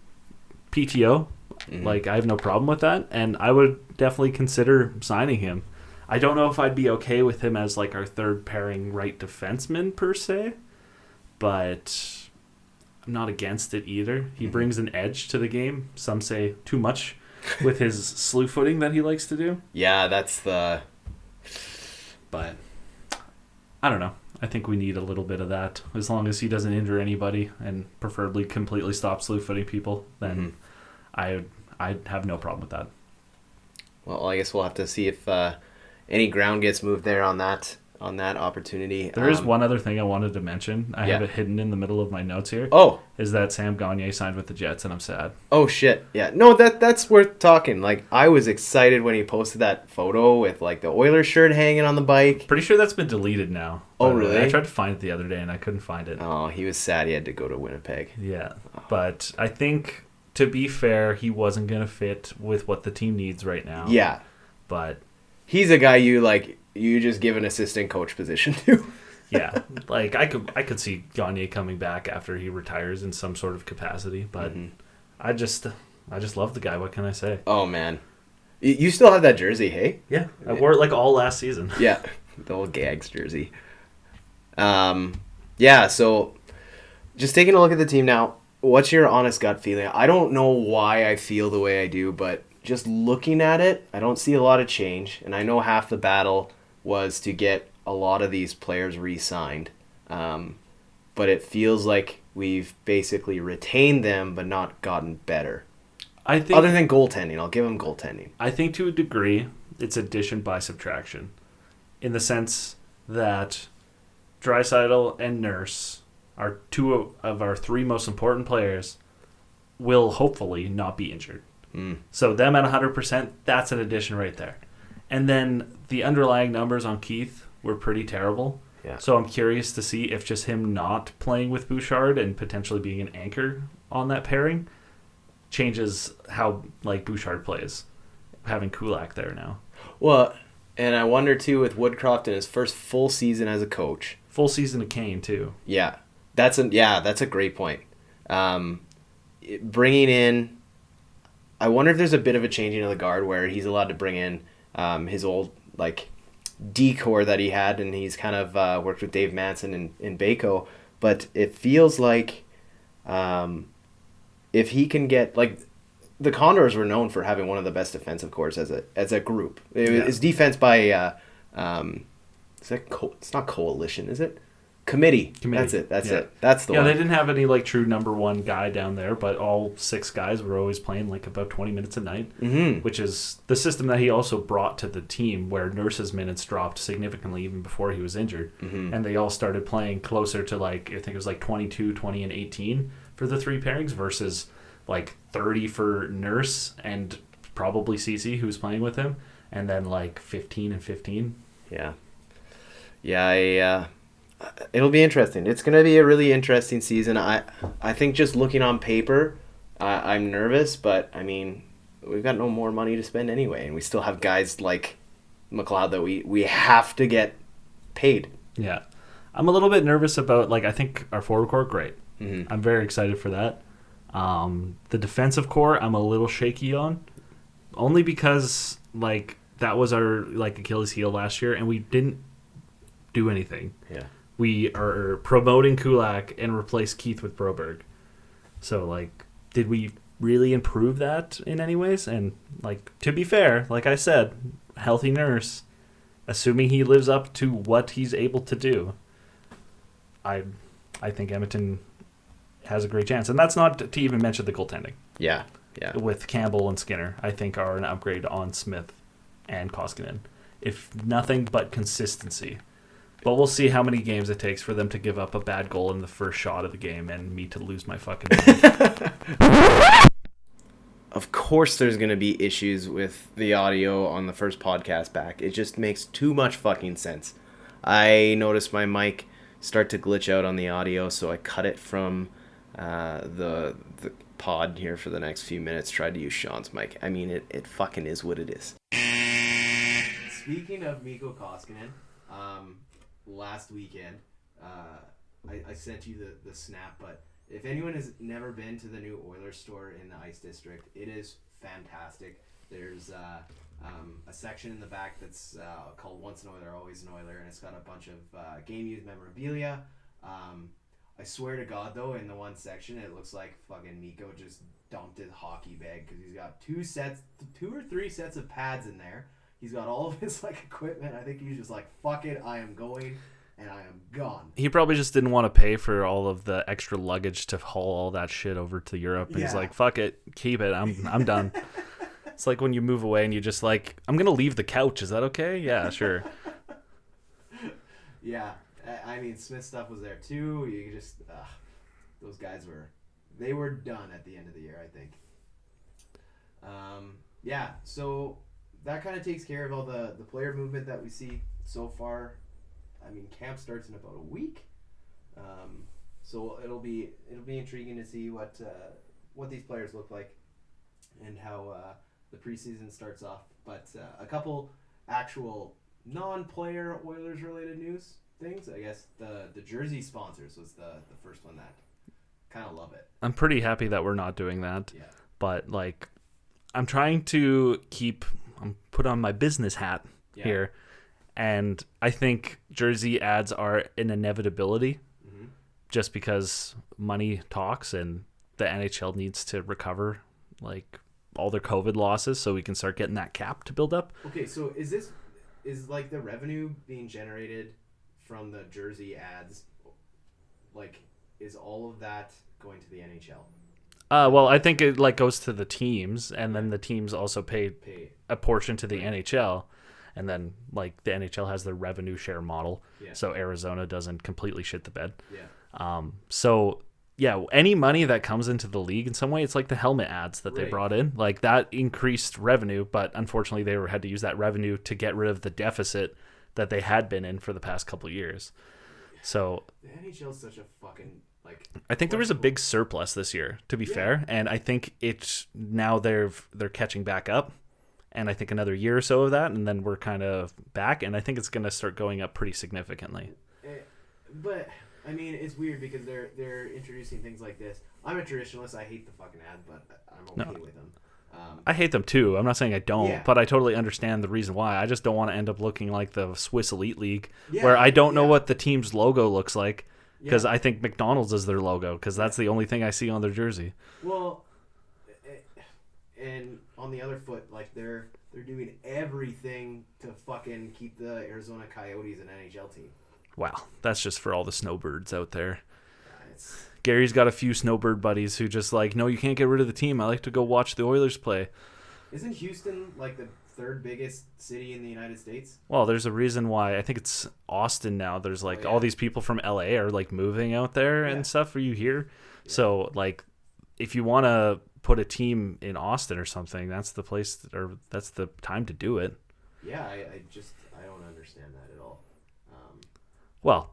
[SPEAKER 2] PTO. Like, I have no problem with that, and I would definitely consider signing him. I don't know if I'd be okay with him as, like, our third pairing right defenseman per se, but I'm not against it either. He brings an edge to the game. Some say too much with his slew footing that he likes to do.
[SPEAKER 1] Yeah, that's the...
[SPEAKER 2] But I don't know. I think we need a little bit of that. As long as he doesn't injure anybody and preferably completely stop slew footing people, then I'd have no problem with that.
[SPEAKER 1] Well, I guess we'll have to see if any ground gets moved there on that opportunity.
[SPEAKER 2] There is one other thing I wanted to mention. I have it hidden in the middle of my notes here.
[SPEAKER 1] Oh.
[SPEAKER 2] Is that Sam Gagner signed with the Jets, and I'm sad.
[SPEAKER 1] Oh, shit. Yeah. No, that's worth talking. Like, I was excited when he posted that photo with, like, the Oilers shirt hanging on the bike.
[SPEAKER 2] Pretty sure that's been deleted now.
[SPEAKER 1] Oh, really?
[SPEAKER 2] I tried to find it the other day, and I couldn't find it.
[SPEAKER 1] Oh, he was sad he had to go to Winnipeg.
[SPEAKER 2] Yeah. But I think, to be fair, he wasn't going to fit with what the team needs right now.
[SPEAKER 1] Yeah.
[SPEAKER 2] But
[SPEAKER 1] he's a guy you just give an assistant coach position to.
[SPEAKER 2] Yeah, like I could see Gagner coming back after he retires in some sort of capacity, but I just love the guy. What can I say?
[SPEAKER 1] Oh man, you still have that jersey, hey?
[SPEAKER 2] Yeah, I wore it like all last season.
[SPEAKER 1] Yeah, the old Gags jersey. Yeah. So, just taking a look at the team now. What's your honest gut feeling? I don't know why I feel the way I do, but just looking at it, I don't see a lot of change, and I know half the battle was to get a lot of these players re-signed. But it feels like we've basically retained them but not gotten better.
[SPEAKER 2] I think,
[SPEAKER 1] other than goaltending. I'll give them goaltending.
[SPEAKER 2] I think to a degree it's addition by subtraction, in the sense that Draisaitl and Nurse are two of our three most important players will hopefully not be injured. So them at 100%, that's an addition right there. And then the underlying numbers on Keith were pretty terrible.
[SPEAKER 1] Yeah.
[SPEAKER 2] So I'm curious to see if just him not playing with Bouchard and potentially being an anchor on that pairing changes how, like, Bouchard plays, having Kulak there now.
[SPEAKER 1] Well, and I wonder too with Woodcroft in his first full season as a coach.
[SPEAKER 2] Full season of Kane too.
[SPEAKER 1] Yeah, that's a great point. Bringing in, I wonder if there's a bit of a changing of the guard where he's allowed to bring in his old, like, decor that he had, and he's kind of worked with Dave Manson in Baco. But it feels like if he can get, like, the Condors were known for having one of the best defensive cores as a group. It's defense by it's not coalition, is it? Committee. That's it. That's the one.
[SPEAKER 2] Yeah, they didn't have any, like, true number one guy down there, but all six guys were always playing, like, about 20 minutes a night, which is the system that he also brought to the team, where Nurse's minutes dropped significantly even before he was injured, and they all started playing closer to, like, I think it was like 22, 20, and 18 for the three pairings versus, like, 30 for Nurse and probably CC, who was playing with him, and then, like, 15 and 15.
[SPEAKER 1] Yeah, it'll be interesting. It's going to be a really interesting season. I think just looking on paper, I'm nervous, but, I mean, we've got no more money to spend anyway, and we still have guys like McLeod that we have to get paid.
[SPEAKER 2] Yeah. I'm a little bit nervous about, like, I think our forward core, great. I'm very excited for that. The defensive core, I'm a little shaky on, only because, like, that was our, like, Achilles heel last year, and we didn't do anything.
[SPEAKER 1] Yeah.
[SPEAKER 2] We are promoting Kulak and replace Keith with Broberg. So, like, did we really improve that in any ways? And, like, to be fair, like I said, healthy Nurse, assuming he lives up to what he's able to do, I think Edmonton has a great chance. And that's not to even mention the goaltending.
[SPEAKER 1] Yeah.
[SPEAKER 2] With Campbell and Skinner, I think are an upgrade on Smith and Koskinen. If nothing but consistency. But we'll see how many games it takes for them to give up a bad goal in the first shot of the game and me to lose my fucking mind.
[SPEAKER 1] Of course there's going to be issues with the audio on the first podcast back. It just makes too much fucking sense. I noticed my mic start to glitch out on the audio, so I cut it from the pod here for the next few minutes. Tried to use Sean's mic. I mean, it fucking is what it is. Speaking of Mikko Koskinen, last weekend, I sent you the snap, but if anyone has never been to the new Oilers store in the Ice District, it is fantastic. There's a section in the back that's called Once an Oiler, Always an Oiler, and it's got a bunch of game-used memorabilia. I swear to God, though, in the one section, it looks like fucking Mikko just dumped his hockey bag because he's got two or three sets of pads in there. He's got all of his equipment. I think he's just like, fuck it, I am going, and I am gone.
[SPEAKER 2] He probably just didn't want to pay for all of the extra luggage to haul all that shit over to Europe. And he's like, fuck it, keep it, I'm done. It's like when you move away and you just I'm going to leave the couch. Is that okay? Yeah, sure.
[SPEAKER 1] Yeah. I mean, Smith stuff was there too. You just, those guys were done at the end of the year, I think. Yeah, so that kind of takes care of all the player movement that we see so far. I mean, camp starts in about a week, so it'll be intriguing to see what these players look like and how the preseason starts off. But a couple actual non-player Oilers related news things. I guess the jersey sponsors was the first one that kind of love it.
[SPEAKER 2] I'm pretty happy that we're not doing that.
[SPEAKER 1] Yeah.
[SPEAKER 2] But I'm trying to put on my business hat here, and I think jersey ads are an inevitability, just because money talks and the NHL needs to recover all their COVID losses so we can start getting that cap to build up.
[SPEAKER 1] Okay, so is the revenue being generated from the jersey ads, is all of that going to the NHL?
[SPEAKER 2] Well, I think it goes to the teams, and then the teams also pay a portion to the NHL, and then the NHL has their revenue share model, so Arizona doesn't completely shit the bed. Yeah. So yeah, any money that comes into the league in some way, it's like the helmet ads that they brought in, that increased revenue, but unfortunately they had to use that revenue to get rid of the deficit that they had been in for the past couple of years. So
[SPEAKER 1] the NHL is such a fucking
[SPEAKER 2] I think there was a big surplus this year, to be fair, and I think it's now they're catching back up, and I think another year or so of that, and then we're kind of back, and I think it's going to start going up pretty significantly.
[SPEAKER 1] But I mean, it's weird because they're introducing things like this. I'm a traditionalist. I hate the fucking ad, but I'm okay with them.
[SPEAKER 2] I hate them too. I'm not saying I don't, but I totally understand the reason why. I just don't want to end up looking like the Swiss Elite League, where I don't know what the team's logo looks like, because I think McDonald's is their logo, because that's the only thing I see on their jersey.
[SPEAKER 1] Well, and on the other foot, they're doing everything to fucking keep the Arizona Coyotes an NHL team.
[SPEAKER 2] Wow, that's just for all the snowbirds out there. Gary's got a few snowbird buddies who just no, you can't get rid of the team. I like to go watch the Oilers play.
[SPEAKER 1] Isn't Houston the third biggest city in the United States?
[SPEAKER 2] Well, there's a reason why. I think it's Austin now. There's all these people from LA are moving out there and stuff. Are you here? Yeah. So if you want to put a team in Austin or something, that's the place, or that's the time to do it.
[SPEAKER 1] Yeah, I don't understand that at all.
[SPEAKER 2] Well,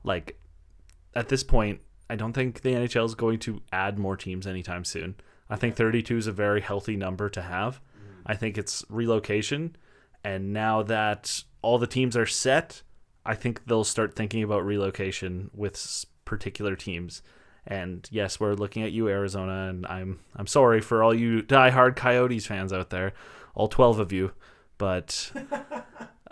[SPEAKER 2] at this point, I don't think the NHL is going to add more teams anytime soon. I think 32 is a very healthy number to have. I think it's relocation, and now that all the teams are set, I think they'll start thinking about relocation with particular teams. And yes, we're looking at you, Arizona, and I'm sorry for all you diehard Coyotes fans out there, all 12 of you, but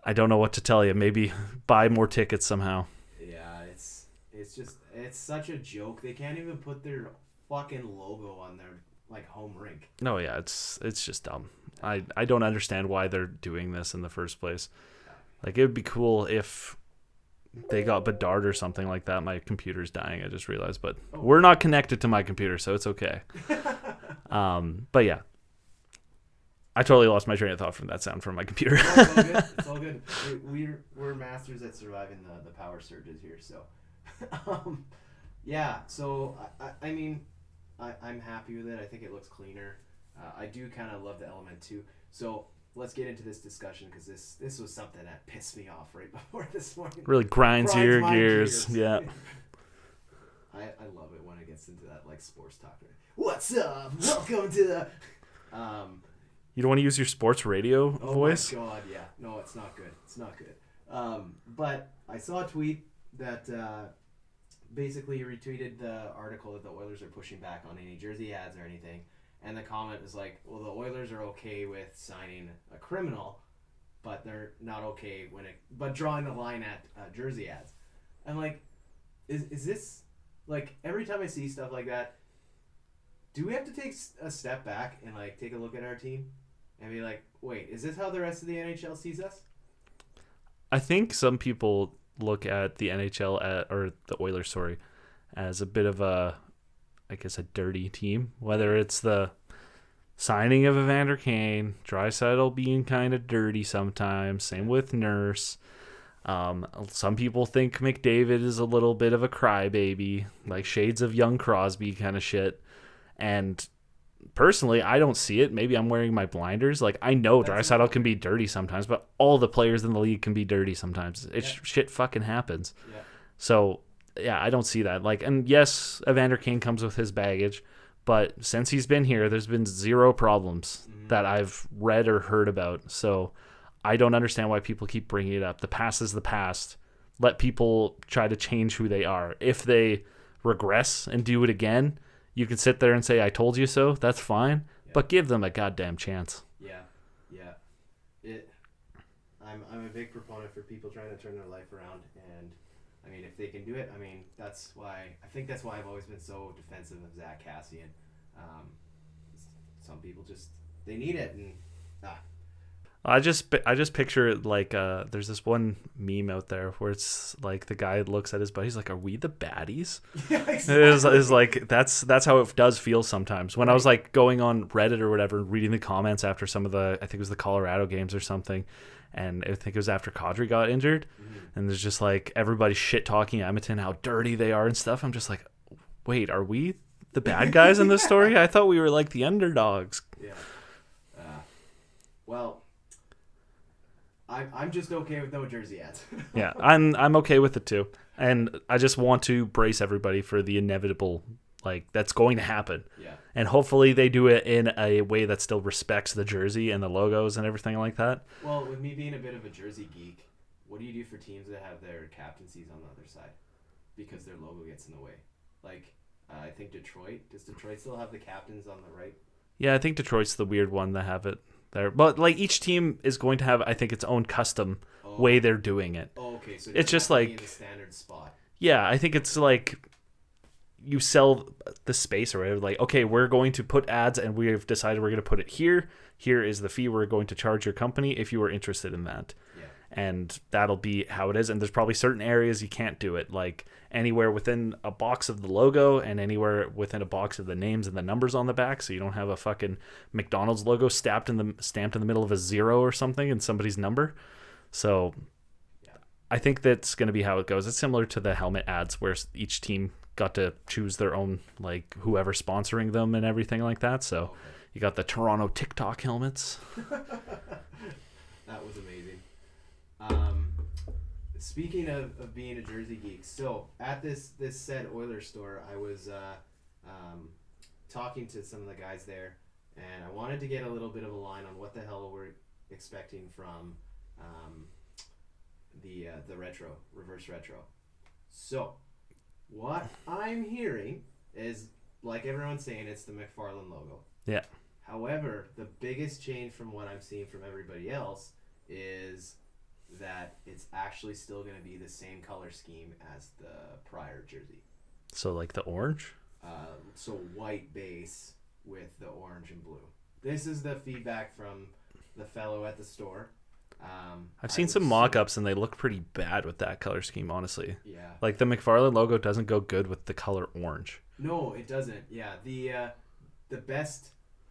[SPEAKER 2] I don't know what to tell you. Maybe buy more tickets somehow.
[SPEAKER 1] Yeah, it's such a joke. They can't even put their fucking logo on their home rink.
[SPEAKER 2] No, yeah, it's just dumb. I don't understand why they're doing this in the first place. It would be cool if they got Bedard or something like that. My computer's dying, I just realized. But we're not connected to my computer, so it's okay. But yeah. I totally lost my train of thought from that sound from my computer.
[SPEAKER 1] It's all good. We're masters at surviving the power surges here. So, yeah. So I mean, I'm happy with it. I think it looks cleaner. I do kind of love the element too. So let's get into this discussion because this was something that pissed me off right before this morning.
[SPEAKER 2] Really grinds your gears. Yeah.
[SPEAKER 1] I love it when it gets into that like sports talk. What's up? Welcome to the.
[SPEAKER 2] You don't want to use your sports radio voice?
[SPEAKER 1] Oh my god, yeah. No, it's not good. It's not good. But I saw a tweet that basically retweeted the article that the Oilers are pushing back on any jersey ads or anything. And the comment was like, well, the Oilers are okay with signing a criminal, but they're not okay but drawing the line at jersey ads. I'm like, is this, like, every time I see stuff like that, do we have to take a step back and, like, take a look at our team? And be like, wait, is this how the rest of the NHL sees us?
[SPEAKER 2] I think some people look at the NHL or the Oilers, as a bit of a dirty team. Whether it's the signing of Evander Kane, Draisaitl being kind of dirty sometimes. Same with Nurse. Some people think McDavid is a little bit of a crybaby, like shades of young Crosby kind of shit. And personally, I don't see it. Maybe I'm wearing my blinders. Like, I know Draisaitl can be dirty sometimes, but all the players in the league can be dirty sometimes. Shit fucking happens. Yeah. So, yeah, I don't see that. Like, and yes, Evander Kane comes with his baggage, but since he's been here, there's been zero problems that I've read or heard about. So, I don't understand why people keep bringing it up. The past is the past. Let people try to change who they are. If they regress and do it again, you can sit there and say, I told you so. That's fine. Yeah. But give them a goddamn chance.
[SPEAKER 1] Yeah. I'm a big proponent for people trying to turn their life around. And, I mean, if they can do it, I mean, that's why I've always been so defensive of Zach Kassian. Some people just, they need it. And,
[SPEAKER 2] I just picture it like there's this one meme out there where it's like the guy looks at his buddy, he's like, "Are we the baddies?" Yeah, exactly. It's like that's how it does feel sometimes. When I was like going on Reddit or whatever, reading the comments after some of the, I think it was the Colorado games or something, and I think it was after Kadri got injured, and there's just like everybody shit talking Edmonton, how dirty they are and stuff. I'm just like, wait, are we the bad guys in this story? I thought we were like the underdogs.
[SPEAKER 1] Yeah. Well. I'm just okay with no jersey ads.
[SPEAKER 2] Yeah, I'm okay with it too, and I just want to brace everybody for the inevitable, like, that's going to happen. Yeah. And hopefully they do it in a way that still respects the jersey and the logos and everything like that.
[SPEAKER 1] Well, with me being a bit of a jersey geek, what do you do for teams that have their captaincies on the other side because their logo gets in the way? Like, I think Detroit. Does Detroit still have the captains on the right?
[SPEAKER 2] Yeah, I think Detroit's the weird one to have it there. But like each team is going to have, I think, its own custom way they're doing it.
[SPEAKER 1] Oh, okay. So
[SPEAKER 2] it's just like
[SPEAKER 1] in the standard spot.
[SPEAKER 2] Yeah, I think it's like you sell the space or whatever. Like, okay, we're going to put ads, and we've decided we're going to put it here. Here is the fee we're going to charge your company if you are interested in that. Yeah. And that'll be how it is. And there's probably certain areas you can't do it, like anywhere within a box of the logo and anywhere within a box of the names and the numbers on the back. So you don't have a fucking McDonald's logo stamped in the middle of a 0 or something in somebody's number. So I think that's going to be how it goes. It's similar to the helmet ads where each team got to choose their own, like, whoever sponsoring them and everything like that. So you got the Toronto TikTok helmets.
[SPEAKER 1] That was amazing. Speaking of being a jersey geek, so at this said Oilers store, I was talking to some of the guys there, and I wanted to get a little bit of a line on what the hell we're expecting from the reverse retro. So what I'm hearing is, like everyone's saying, it's the McFarland logo. Yeah. However, the biggest change from what I'm seeing from everybody else is that it's actually still going to be the same color scheme as the prior jersey.
[SPEAKER 2] So like the orange?
[SPEAKER 1] So white base with the orange and blue. This is the feedback from the fellow at the store.
[SPEAKER 2] I've seen some mock-ups and they look pretty bad with that color scheme, honestly.
[SPEAKER 1] Yeah.
[SPEAKER 2] Like the McFarlane logo doesn't go good with the color orange.
[SPEAKER 1] No, it doesn't. Yeah, the best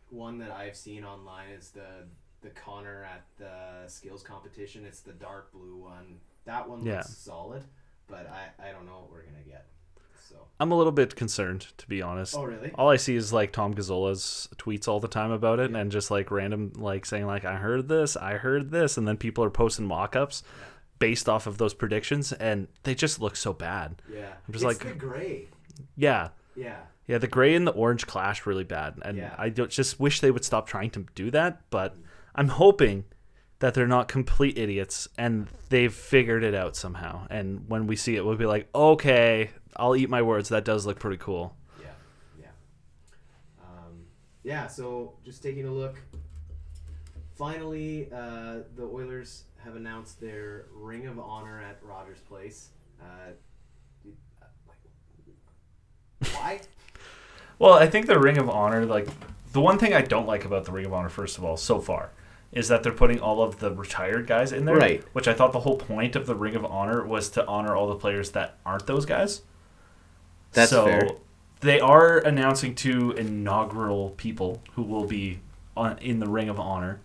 [SPEAKER 1] one that I've seen online is the Connor at the skills competition. It's the dark blue one. That one looks solid, but I don't know what we're gonna get. So
[SPEAKER 2] I'm a little bit concerned, to be honest.
[SPEAKER 1] Oh, really?
[SPEAKER 2] All I see is like Tom Gazzola's tweets all the time about it, and just like random like saying like I heard this, and then people are posting mock-ups based off of those predictions, and they just look so bad.
[SPEAKER 1] Yeah,
[SPEAKER 2] I'm just
[SPEAKER 1] it's the gray.
[SPEAKER 2] Yeah.
[SPEAKER 1] Yeah.
[SPEAKER 2] Yeah, the gray and the orange clash really bad, and I just wish they would stop trying to do that. But I'm hoping that they're not complete idiots and they've figured it out somehow. And when we see it, we'll be like, okay, I'll eat my words. That does look pretty cool.
[SPEAKER 1] Yeah. So just taking a look. Finally, the Oilers have announced their Ring of Honor at Rogers Place. Why?
[SPEAKER 2] Well, I think the Ring of Honor, like, the one thing I don't like about the Ring of Honor, first of all, so far, is that they're putting all of the retired guys in there.
[SPEAKER 1] Right.
[SPEAKER 2] Which I thought the whole point of the Ring of Honor was to honor all the players that aren't those guys.
[SPEAKER 1] That's fair.
[SPEAKER 2] They are announcing 2 inaugural people who will be in the Ring of Honor.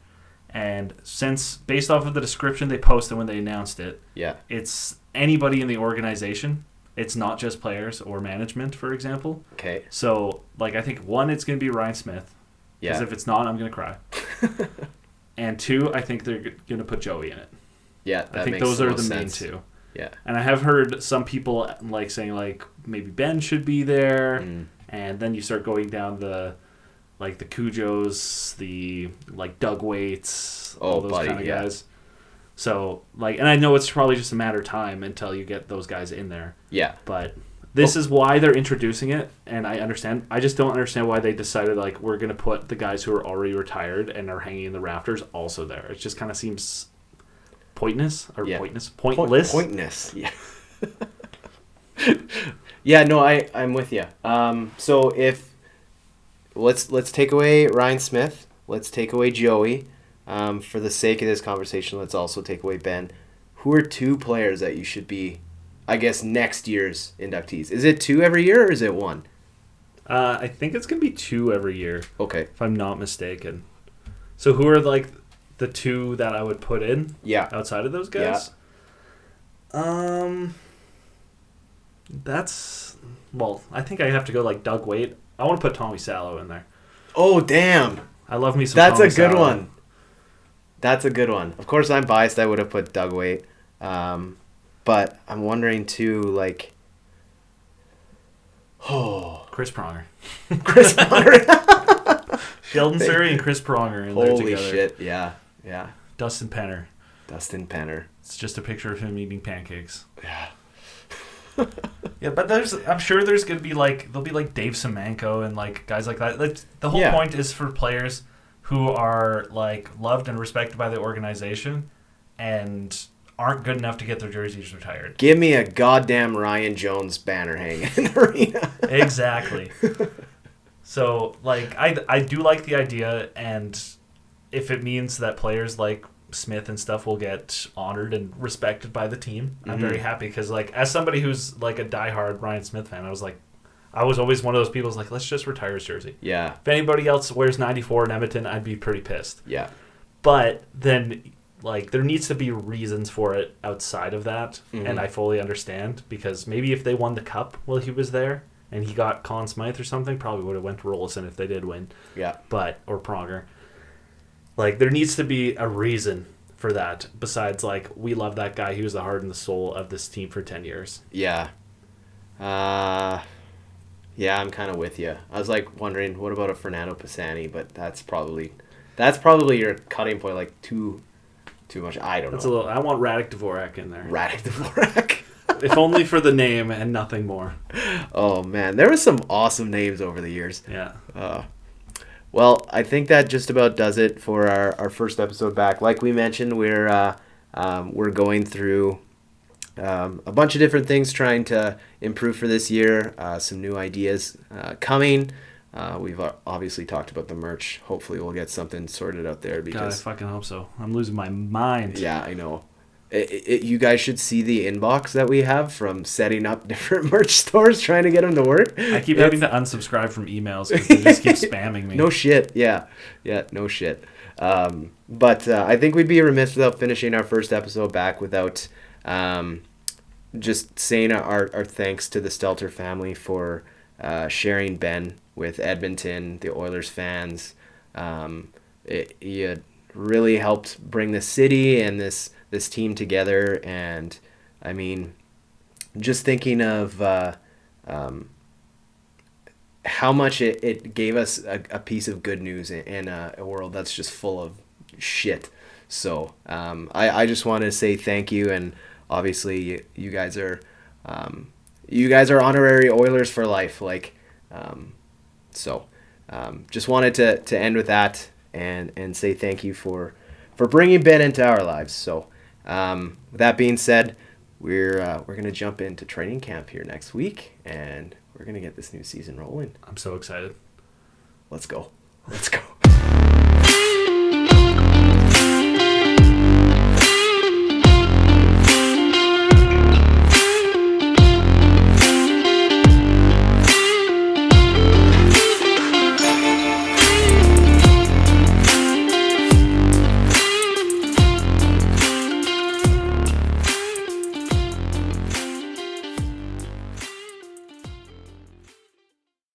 [SPEAKER 2] And since, based off of the description they posted when they announced it, it's anybody in the organization. It's not just players or management, for example.
[SPEAKER 1] Okay.
[SPEAKER 2] So, like, I think 1, it's going to be Ryan Smith.
[SPEAKER 1] Yeah.
[SPEAKER 2] Because if it's not, I'm going to cry. And 2, I think they're going to put Joey in it.
[SPEAKER 1] Yeah,
[SPEAKER 2] I think those are the main 2.
[SPEAKER 1] Yeah.
[SPEAKER 2] And I have heard some people like saying like maybe Ben should be there, and then you start going down the like the Cujos, the like Doug Waits, all those kind of guys. So like, and I know it's probably just a matter of time until you get those guys in there.
[SPEAKER 1] Yeah.
[SPEAKER 2] But this is why they're introducing it, and I understand. I just don't understand why they decided like we're gonna put the guys who are already retired and are hanging in the rafters also there. It just kind of seems pointless.
[SPEAKER 1] Pointless. Yeah. Yeah. No, I'm with you. So if let's take away Ryan Smith, let's take away Joey. For the sake of this conversation, let's also take away Ben. Who are 2 players that you should be, I guess, next year's inductees? Is it 2 every year or is it 1?
[SPEAKER 2] I think it's gonna be 2 every year.
[SPEAKER 1] Okay.
[SPEAKER 2] If I'm not mistaken. So who are like the 2 that I would put in?
[SPEAKER 1] Yeah.
[SPEAKER 2] Outside of those guys? Yeah. I think I have to go like Doug Waite. I want to put Tommy Salo in there.
[SPEAKER 1] Oh, damn.
[SPEAKER 2] I love me some
[SPEAKER 1] That's
[SPEAKER 2] Tommy
[SPEAKER 1] a good
[SPEAKER 2] Salo.
[SPEAKER 1] one. That's a good one. Of course, I'm biased. I would have put Doug Waite. But I'm wondering, too, like... Oh.
[SPEAKER 2] Chris Pronger.
[SPEAKER 1] Chris Pronger.
[SPEAKER 2] Sheldon Surrey and Chris Pronger in there together.
[SPEAKER 1] Holy shit, yeah.
[SPEAKER 2] Dustin Penner.
[SPEAKER 1] It's
[SPEAKER 2] just a picture of him eating pancakes.
[SPEAKER 1] Yeah.
[SPEAKER 2] Yeah, but I'm sure there's gonna be like there'll be like Dave Semenko and like guys like that. Like the whole point is for players who are like loved and respected by the organization and aren't good enough to get their jerseys retired.
[SPEAKER 1] Give me a goddamn Ryan Jones banner hanging in the arena.
[SPEAKER 2] Exactly. So like I do like the idea, and if it means that players like Smith and stuff will get honored and respected by the team, I'm very happy, because like as somebody who's like a diehard Ryan Smith fan, I was always one of those people who's like, let's just retire his jersey.
[SPEAKER 1] Yeah.
[SPEAKER 2] If anybody else wears 94 in Edmonton, I'd be pretty pissed.
[SPEAKER 1] Yeah.
[SPEAKER 2] But then like there needs to be reasons for it outside of that, and I fully understand, because maybe if they won the cup while he was there and he got Conn Smythe or something, probably would have went to Rollison if they did win.
[SPEAKER 1] Yeah.
[SPEAKER 2] Or Pronger. Like, there needs to be a reason for that, besides, like, we love that guy. He was the heart and the soul of this team for 10 years.
[SPEAKER 1] Yeah. Yeah, I'm kind of with you. I was, like, wondering, what about a Fernando Pisani? But that's probably your cutting point, like, too much. I don't know.
[SPEAKER 2] I want Radek Dvorak in there.
[SPEAKER 1] Radek Dvorak.
[SPEAKER 2] If only for the name and nothing more.
[SPEAKER 1] Oh, man. There were some awesome names over the years.
[SPEAKER 2] Yeah.
[SPEAKER 1] Well, I think that just about does it for our first episode back. Like we mentioned, we're going through a bunch of different things, trying to improve for this year. Some new ideas coming. We've obviously talked about the merch. Hopefully we'll get something sorted out there
[SPEAKER 2] God, I
[SPEAKER 1] because
[SPEAKER 2] fucking hope so. I'm losing my mind.
[SPEAKER 1] yeah, I know. You guys should see the inbox that we have from setting up different merch stores trying to get them to work.
[SPEAKER 2] I keep having to unsubscribe from emails because they just keep spamming me.
[SPEAKER 1] No shit. Yeah, no shit. But I think we'd be remiss without finishing our first episode back without just saying our thanks to the Stelter family for sharing Ben with Edmonton, the Oilers fans. You really helped bring the city and this team together, and I mean, just thinking of how much it gave us a piece of good news in a world that's just full of shit. So I just want to say thank you, and obviously you guys are honorary Oilers for life. Like, just wanted to end with that and say thank you for bringing Ben into our lives. So with that being said, we're gonna jump into training camp here next week, and we're gonna get this new season rolling.
[SPEAKER 2] I'm so excited.
[SPEAKER 1] Let's go.